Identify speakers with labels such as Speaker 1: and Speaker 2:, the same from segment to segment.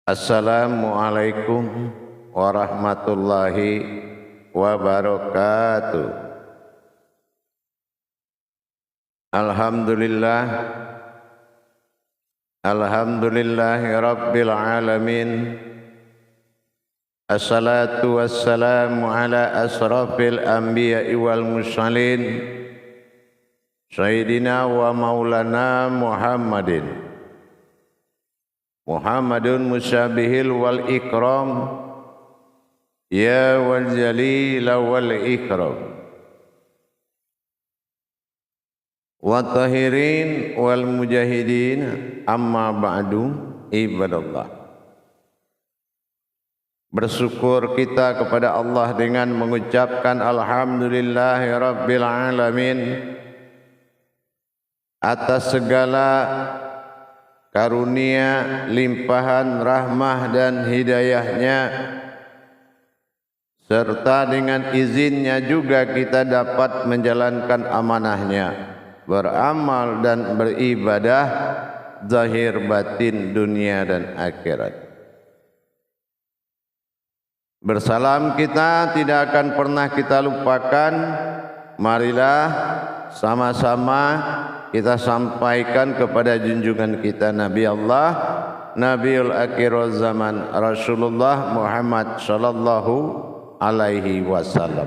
Speaker 1: Assalamualaikum warahmatullahi wabarakatuh. Alhamdulillah, alhamdulillahi rabbil alamin. Assalatu wassalamu ala asrafil anbiya'i wal mursalin, Sayyidina wa maulana Muhammadun musyabihil wal ikram, ya wal jalila wal ikram, wa tahirin wal mujahidin, amma ba'du ibadallah. Bersyukur kita kepada Allah dengan mengucapkan alhamdulillahi rabbil alamin atas segala karunia, limpahan, rahmah dan hidayahnya, serta dengan izinnya juga kita dapat menjalankan amanahnya, beramal dan beribadah zahir batin dunia dan akhirat. Bersalam kita tidak akan pernah kita lupakan. Marilah sama-sama kita sampaikan kepada junjungan kita Nabi Allah, Nabiul Akhirul Zaman, Rasulullah Muhammad sallallahu alaihi wasallam.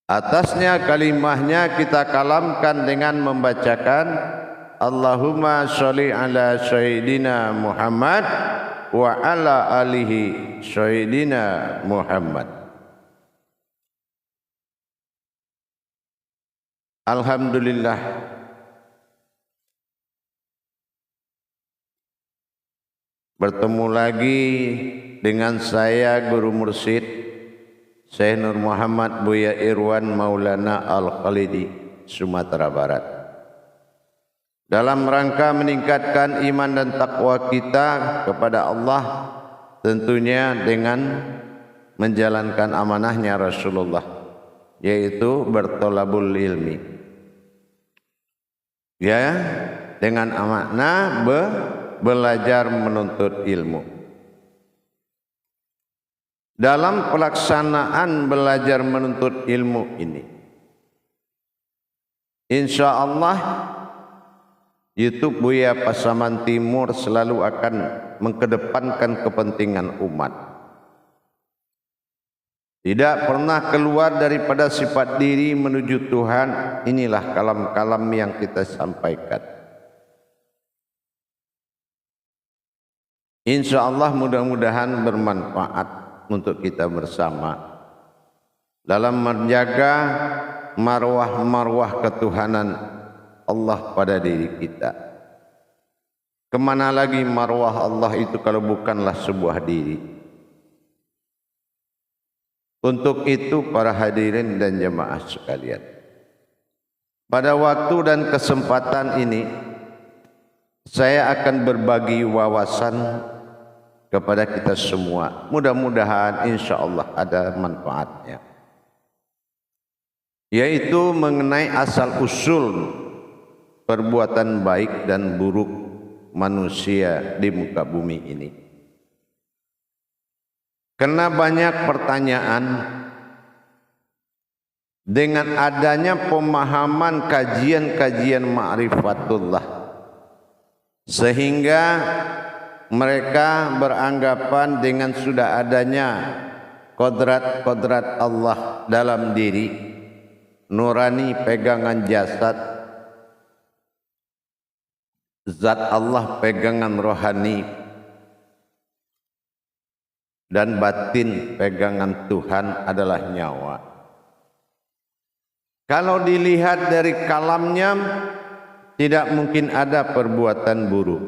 Speaker 1: Atasnya kalimahnya kita kalamkan dengan membacakan Allahumma sholli ala Sayyidina Muhammad wa ala alihi Sayyidina Muhammad. Alhamdulillah, bertemu lagi dengan saya Guru Mursyid Syekh Nur Muhammad Buya Irwan Maulana Al-Khalidi, Sumatera Barat, dalam rangka meningkatkan iman dan takwa kita kepada Allah, tentunya dengan menjalankan amanahnya Rasulullah, yaitu bertolabul ilmi, ya, dengan amanah belajar menuntut ilmu. Dalam pelaksanaan belajar menuntut ilmu ini, insya Allah YouTube Buya Pasaman Timur selalu akan mengedepankan kepentingan umat. Tidak pernah keluar daripada sifat diri menuju Tuhan. Inilah kalam-kalam yang kita sampaikan. Insya Allah mudah-mudahan bermanfaat untuk kita bersama dalam menjaga marwah-marwah ketuhanan Allah pada diri kita. Kemana lagi marwah Allah itu kalau bukanlah sebuah diri? Untuk itu para hadirin dan jemaah sekalian, pada waktu dan kesempatan ini saya akan berbagi wawasan kepada kita semua. Mudah-mudahan insya Allah ada manfaatnya, yaitu mengenai asal-usul perbuatan baik dan buruk manusia di muka bumi ini. Karena banyak pertanyaan, dengan adanya pemahaman kajian-kajian ma'rifatullah, sehingga mereka beranggapan dengan sudah adanya kodrat-kodrat Allah dalam diri, nurani pegangan jasad, zat Allah pegangan rohani, dan batin pegangan Tuhan adalah nyawa. Kalau dilihat dari kalamnya, tidak mungkin ada perbuatan buruk.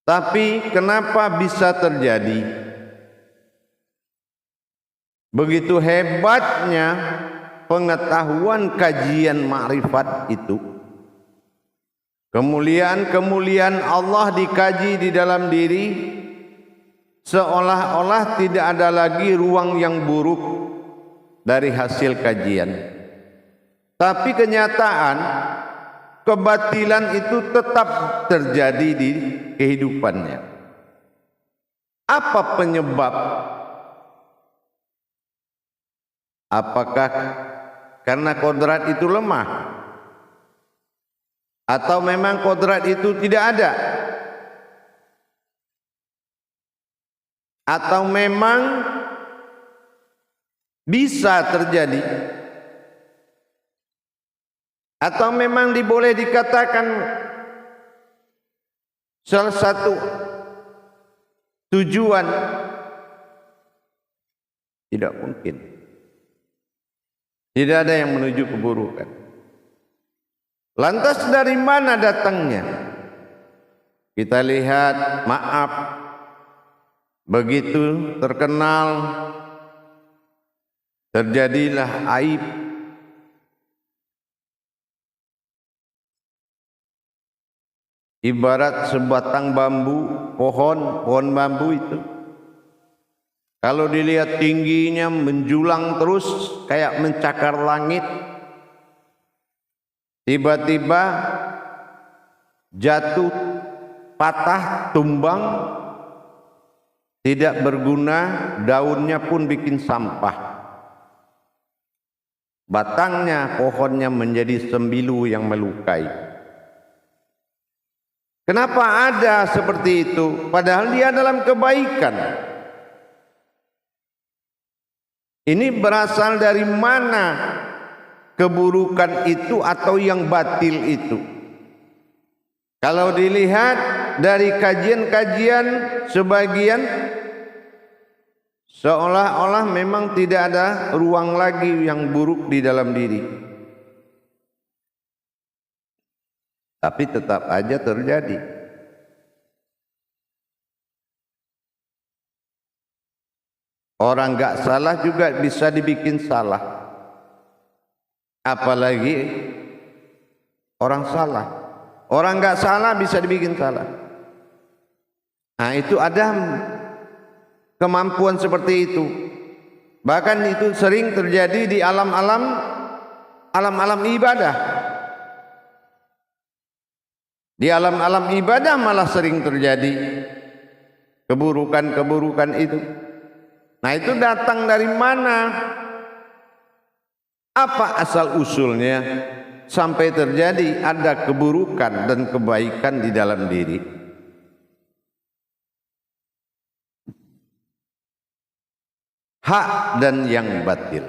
Speaker 1: Tapi kenapa bisa terjadi? Begitu hebatnya pengetahuan kajian ma'rifat itu. Kemuliaan-kemuliaan Allah dikaji di dalam diri, seolah-olah tidak ada lagi ruang yang buruk dari hasil kajian. Tapi kenyataan kebatilan itu tetap terjadi di kehidupannya. Apa penyebab? Apakah karena kodrat itu lemah? Atau memang kodrat itu tidak ada? Atau memang bisa terjadi? Atau memang boleh dikatakan salah satu tujuan? Tidak mungkin. Tidak ada yang menuju keburukan. Lantas dari mana datangnya? Kita lihat, maaf, begitu terkenal, terjadilah aib. Ibarat sebatang bambu, pohon bambu itu, kalau dilihat tingginya menjulang terus kayak mencakar langit, tiba-tiba jatuh, patah, tumbang, tidak berguna, daunnya pun bikin sampah. Batangnya, pohonnya menjadi sembilu yang melukai. Kenapa ada seperti itu? Padahal dia dalam kebaikan. Ini berasal dari mana keburukan itu atau yang batil itu? Kalau dilihat dari kajian-kajian sebagian, seolah-olah memang tidak ada ruang lagi yang buruk di dalam diri. Tapi tetap aja terjadi. Orang gak salah juga bisa dibikin salah. Apalagi orang salah. Orang gak salah bisa dibikin salah. Nah, itu ada kemampuan seperti itu. Bahkan itu sering terjadi di alam-alam ibadah. Di alam-alam ibadah malah sering terjadi keburukan-keburukan itu. Nah, itu datang dari mana? Apa asal usulnya sampai terjadi ada keburukan dan kebaikan di dalam diri? Hak dan yang batil.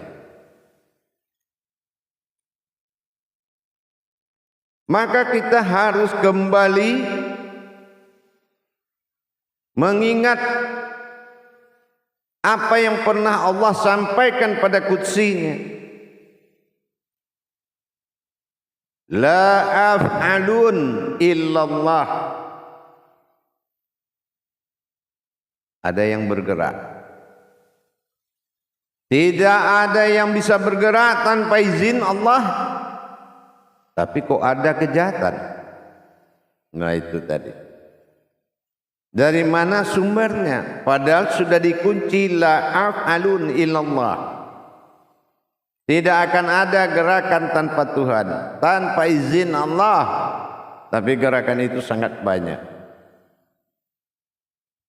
Speaker 1: Maka kita harus kembali mengingat apa yang pernah Allah sampaikan pada qudsinya. La af'alun illallah. Ada yang bergerak. Tidak ada yang bisa bergerak tanpa izin Allah. Tapi kok ada kejahatan? Nah, itu tadi. Dari mana sumbernya? Padahal sudah dikunci la af'alun illallah. Tidak akan ada gerakan tanpa Tuhan, tanpa izin Allah. Tapi gerakan itu sangat banyak.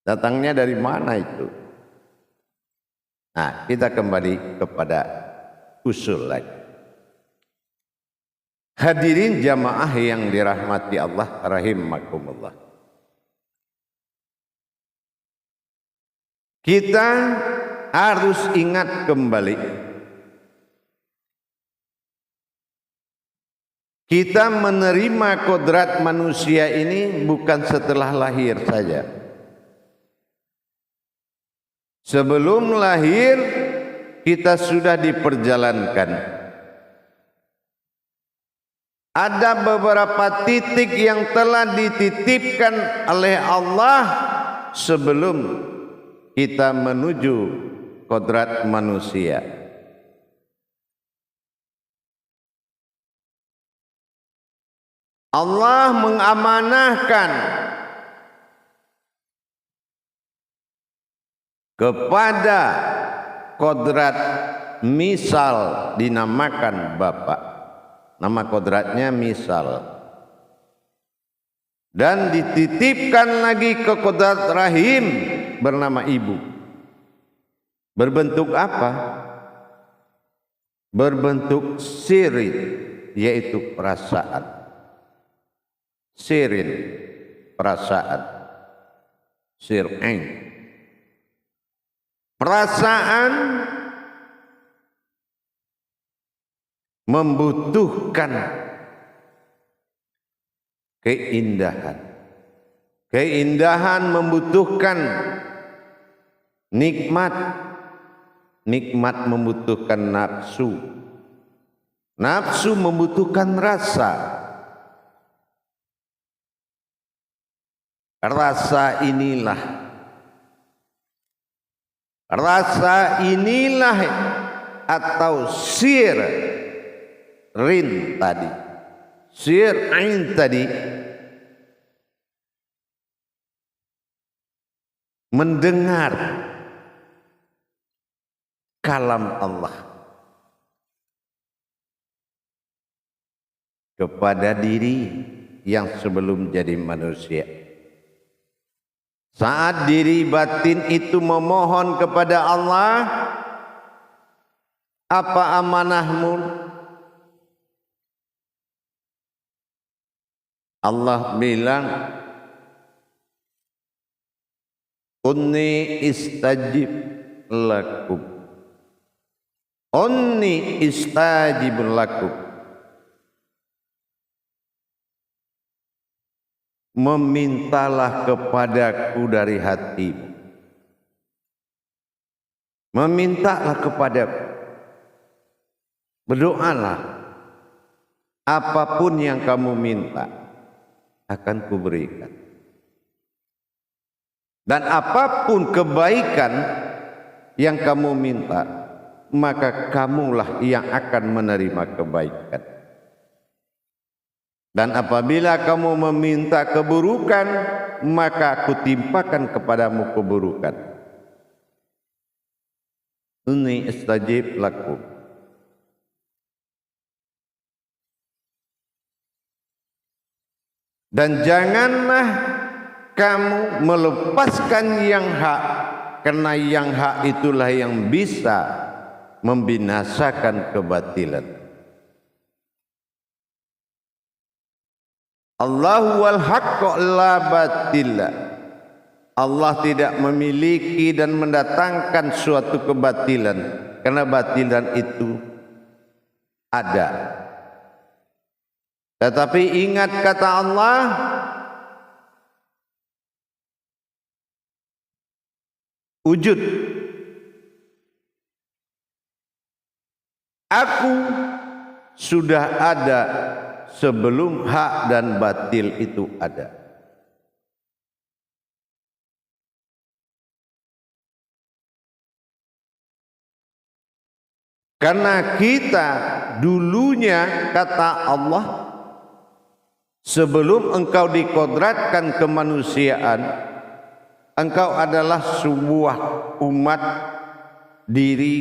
Speaker 1: Datangnya dari mana itu? Nah, kita kembali kepada usul lagi. Hadirin jamaah yang dirahmati Allah rahimakumullah. Kita harus ingat kembali, kita menerima kodrat manusia ini bukan setelah lahir saja. Sebelum lahir kita sudah diperjalankan. Ada beberapa titik yang telah dititipkan oleh Allah sebelum kita menuju kodrat manusia. Allah mengamanahkan kepada kodrat, misal dinamakan Bapak. Nama kodratnya misal. dan dititipkan lagi ke kodrat rahim bernama ibu. Berbentuk apa? Berbentuk sirin, yaitu perasaan. Sirin, perasaan. Sir'ain. Perasaan membutuhkan keindahan. Keindahan membutuhkan nikmat. Nikmat membutuhkan nafsu. Nafsu membutuhkan rasa. Rasa inilah atau rin tadi, ain tadi mendengar kalam Allah kepada diri yang sebelum jadi manusia. Saat diri batin itu memohon kepada Allah, apa amanahmu? Allah bilang, Unni istajib lakum. Unni istajib lakum. Memintalah kepadaku dari hatimu. Memintalah kepadaku. Berdoalah. Apapun yang kamu minta akan kuberikan. Dan apapun kebaikan yang kamu minta, maka kamulah yang akan menerima kebaikan. Dan apabila kamu meminta keburukan, maka aku timpakan kepadamu keburukan. Inni istajib lakum. Dan janganlah kamu melepaskan yang hak, karena yang hak itulah yang bisa membinasakan kebatilan. Allahu wal haqqu la batila. Allah tidak memiliki dan mendatangkan suatu kebatilan, karena batilan itu ada. Tetapi ingat kata Allah, wujud. Aku sudah ada sebelum hak dan batil itu ada. Karena kita dulunya, kata Allah, sebelum engkau dikodratkan kemanusiaan, engkau adalah sebuah umat diri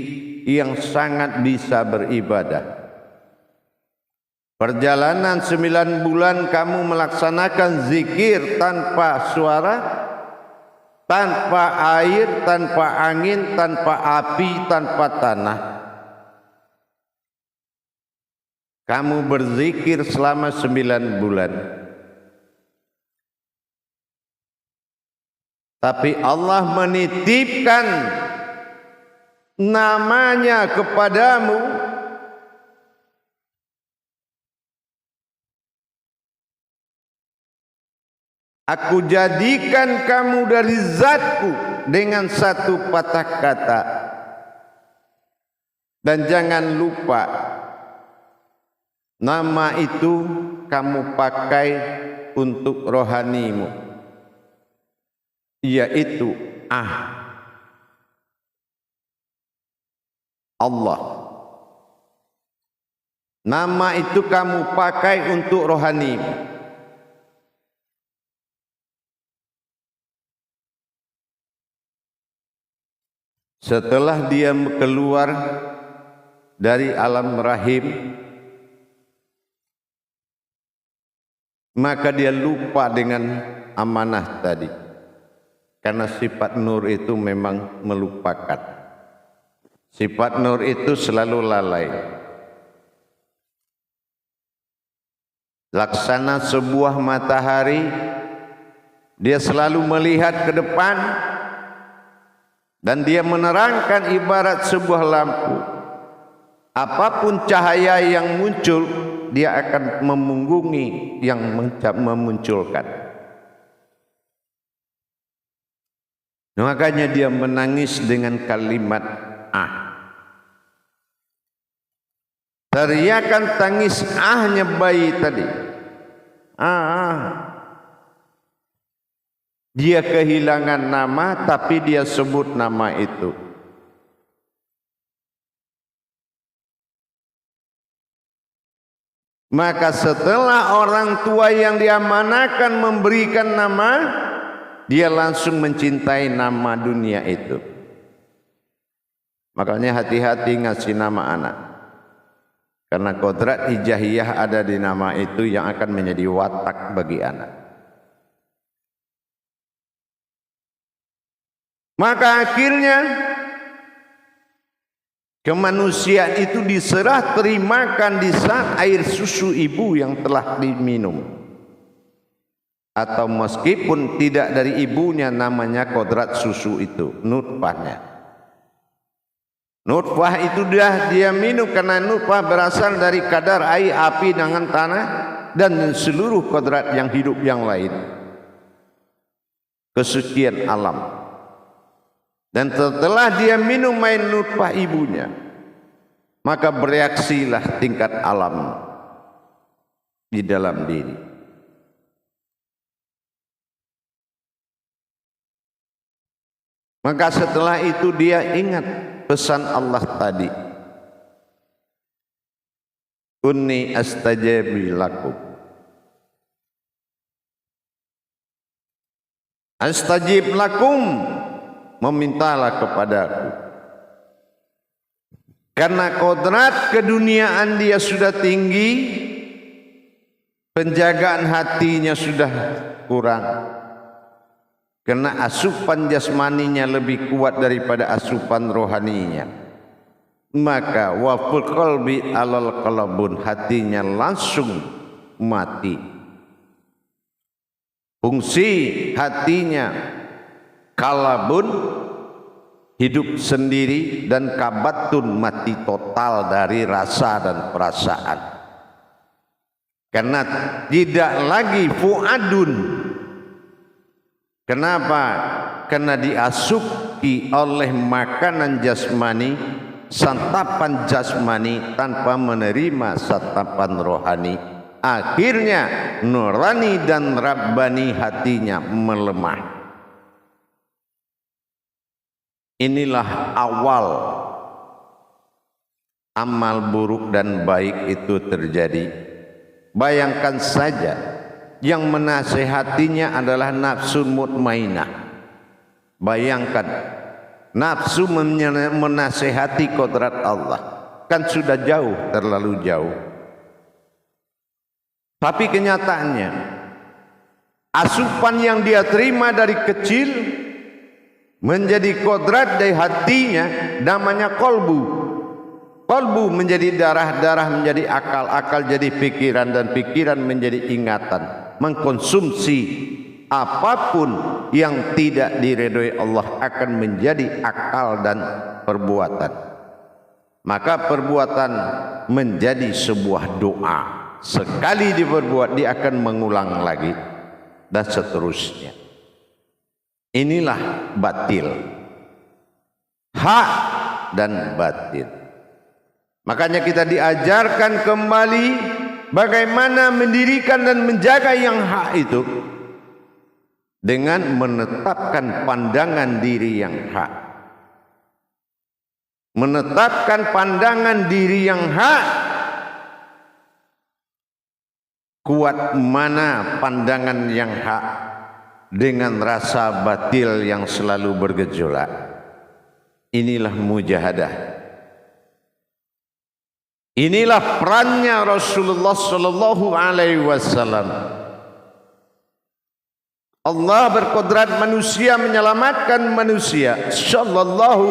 Speaker 1: yang sangat bisa beribadah. Perjalanan 9 bulan kamu melaksanakan zikir tanpa suara, tanpa air, tanpa angin, tanpa api, tanpa tanah. Kamu berzikir selama 9 bulan. Tapi Allah menitipkan namanya kepadamu. Aku jadikan kamu dari zatku dengan satu patah kata. Dan jangan lupa, nama itu kamu pakai untuk rohanimu, yaitu Allah. Nama itu kamu pakai untuk rohanimu. Setelah dia keluar dari alam rahim, maka dia lupa dengan amanah tadi. Karena sifat nur itu memang melupakan. Sifat nur itu selalu lalai. Laksana sebuah matahari, dia selalu melihat ke depan dan dia menerangkan ibarat sebuah lampu. Apapun cahaya yang muncul, dia akan memunggungi yang memunculkan. Makanya dia menangis dengan kalimat teriakan tangis ahnya bayi tadi. Dia kehilangan nama, tapi dia sebut nama itu. Maka setelah orang tua yang diamanakan memberikan nama, dia langsung mencintai nama dunia itu. Makanya hati-hati ngasih nama anak. Karena kodrat hijahiyah ada di nama itu yang akan menjadi watak bagi anak. Maka akhirnya kemanusiaan itu diserah terimakan di saat air susu ibu yang telah diminum. Atau meskipun tidak dari ibunya, namanya kodrat susu itu, nutfahnya. Nutfah itu dia minum karena nutfah berasal dari kadar air, api dengan tanah dan seluruh kodrat yang hidup yang lain. Kesucian alam. Dan setelah dia minum air nutfah ibunya, maka bereaksilah tingkat alam di dalam diri. Maka setelah itu dia ingat pesan Allah tadi. Unni astajabi lakum. Astajib lakum, memintalah kepadaku. Karena kodrat keduniaan dia sudah tinggi, penjagaan hatinya sudah kurang. Karena asupan jasmaninya lebih kuat daripada asupan rohaninya. Maka waful qalbi alal qalbun, hatinya langsung mati. Fungsi hatinya kalabun, hidup sendiri, dan kabatun, mati total dari rasa dan perasaan. Karena tidak lagi fuadun. Kenapa? Karena diasupi oleh makanan jasmani, santapan jasmani tanpa menerima santapan rohani. Akhirnya nurani dan rabbani hatinya melemah. Inilah awal amal buruk dan baik itu terjadi. Bayangkan saja, yang menasehatinya adalah nafsu mutmainah. Bayangkan, nafsu menasehati kodrat Allah, kan sudah jauh, terlalu jauh. Tapi kenyataannya, asupan yang dia terima dari kecil menjadi kodrat dari hatinya, namanya kolbu. Kolbu menjadi darah, menjadi akal, akal jadi pikiran, dan pikiran menjadi ingatan. Mengkonsumsi apapun yang tidak diridhoi Allah akan menjadi akal dan perbuatan. Maka perbuatan menjadi sebuah doa. Sekali diperbuat, dia akan mengulang lagi, dan seterusnya. Inilah batil, hak dan batil. Makanya kita diajarkan kembali bagaimana mendirikan dan menjaga yang hak itu dengan menetapkan pandangan diri yang hak. Menetapkan pandangan diri yang hak. Kuat mana pandangan yang hak dengan rasa batil yang selalu bergejolak. Inilah mujahadah. Inilah perannya Rasulullah sallallahu alaihi wasallam Allah berkodrat manusia menyelamatkan manusia. Sallallahu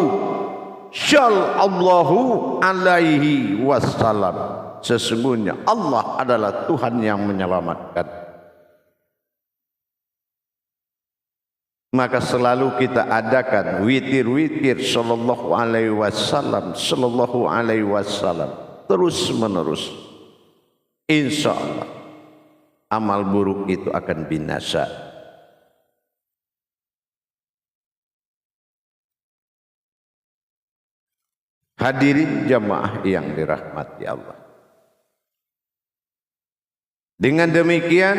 Speaker 1: alaihi wasallam. Sesungguhnya Allah adalah Tuhan yang menyelamatkan. Maka selalu kita adakan witir-witir sallallahu alaihi wasallam terus menerus. Insya Allah amal buruk itu akan binasa. Hadirin jamaah yang dirahmati Allah. Dengan demikian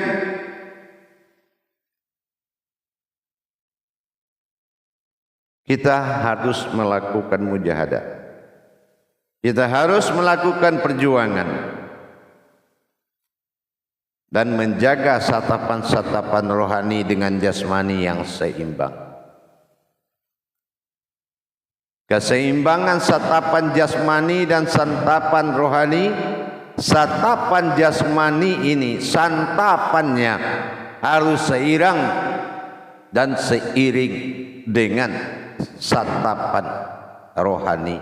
Speaker 1: kita harus melakukan mujahadah. Kita harus melakukan perjuangan dan menjaga satapan-satapan rohani dengan jasmani yang seimbang. Keseimbangan satapan jasmani dan santapan rohani. Satapan jasmani ini santapannya harus seirang dan seiring dengan santapan rohani,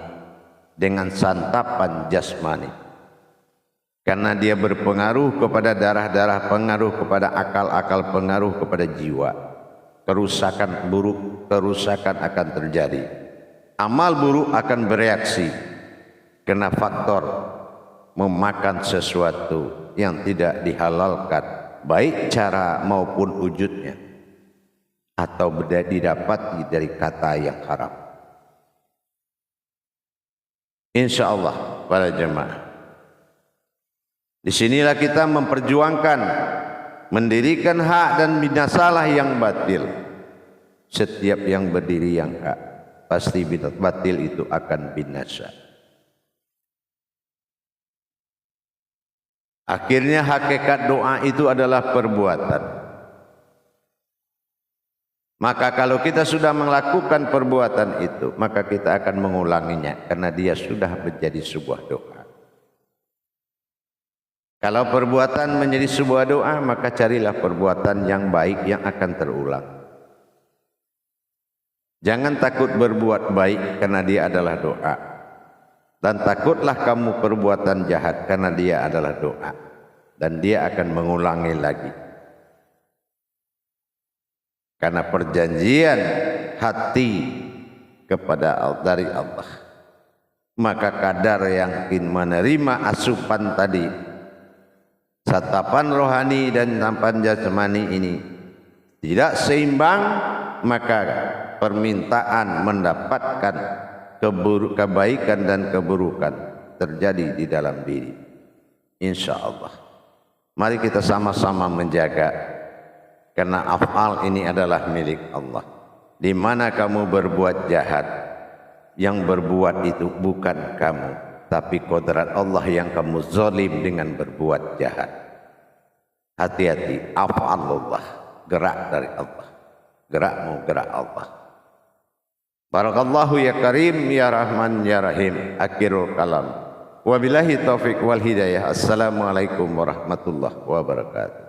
Speaker 1: dengan santapan jasmani. Karena dia berpengaruh kepada darah-darah, pengaruh kepada akal-akal, pengaruh kepada jiwa. Kerusakan buruk, kerusakan akan terjadi. Amal buruk akan bereaksi kena faktor memakan sesuatu yang tidak dihalalkan, baik cara maupun wujudnya, atau didapati dari kata yang haram. Insya Allah para jemaah, disinilah kita memperjuangkan mendirikan hak dan binasalah yang batil. Setiap yang berdiri yang hak, pasti batil itu akan binasa. Akhirnya hakikat doa itu adalah perbuatan. Maka kalau kita sudah melakukan perbuatan itu, maka kita akan mengulanginya karena dia sudah menjadi sebuah doa. Kalau perbuatan menjadi sebuah doa, maka carilah perbuatan yang baik yang akan terulang. Jangan takut berbuat baik karena dia adalah doa. Dan takutlah kamu perbuatan jahat karena dia adalah doa. Dan dia akan mengulangi lagi. Karena perjanjian hati kepada dari Allah. Maka kadar yang ingin menerima asupan tadi, satapan rohani dan satapan jasmani ini tidak seimbang, maka permintaan mendapatkan kebaikan dan keburukan terjadi di dalam diri. Insya Allah. Mari kita sama-sama menjaga, karena af'al ini adalah milik Allah. Di mana kamu berbuat jahat, yang berbuat itu bukan kamu, tapi kodrat Allah yang kamu zalim dengan berbuat jahat. Hati-hati, af'alullah, gerak dari Allah. Gerakmu gerak Allah. Barakallahu ya Karim ya Rahman ya Rahim. Akhirul kalam. Wabillahi taufiq wal hidayah. Assalamualaikum warahmatullahi wabarakatuh.